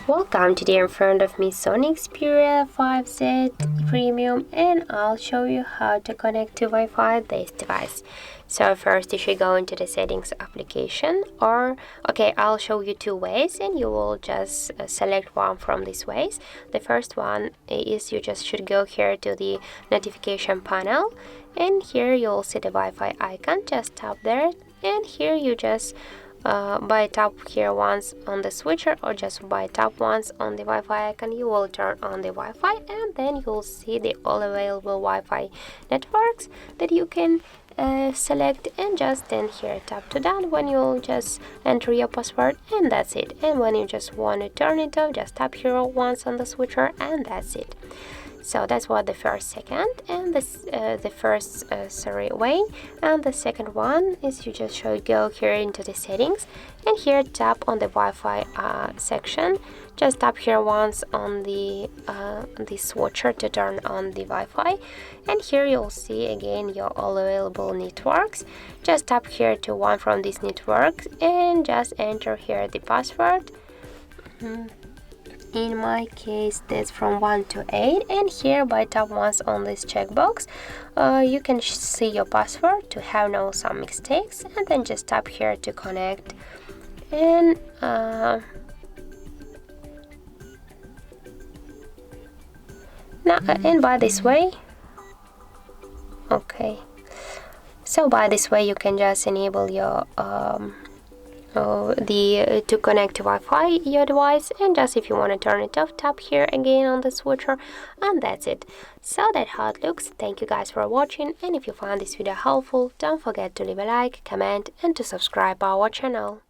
Welcome, today in front of me SONY XPERIA Z5 Premium, and I'll show you how to connect to Wi-Fi this device. So first you should go into the settings application, or I'll show you two ways and you will just select one from these ways. The first one is you just should go here to the notification panel, and here you'll see the Wi-Fi icon. Just tap there, and here you just by tap here once on the switcher, or just by tap once on the Wi-Fi icon, you will turn on the Wi-Fi, and then you'll see the all available Wi-Fi networks that you can select, and just then here tap to done when you'll just enter your password, and that's it. And when you just want to turn it off, just tap here once on the switcher, and that's it. So that's what the first way, and the second one is you just should go here into the settings, and here tap on the Wi-Fi section. Just tap here once on the switcher to turn on the Wi-Fi, and here you'll see again your all available networks. Just tap here to one from these networks and just enter here the password. In my case, that's from 1 to 8, and here by tap once on this checkbox, you can see your password to have some mistakes, and then just tap here to connect. And by this way, so by this way you can just enable your to connect to Wi-Fi your device, and just if you want to turn it off, tap here again on the switcher, and that's it. So that's how it looks. Thank you guys for watching, and if you found this video helpful, don't forget to leave a like, comment, and to subscribe our channel.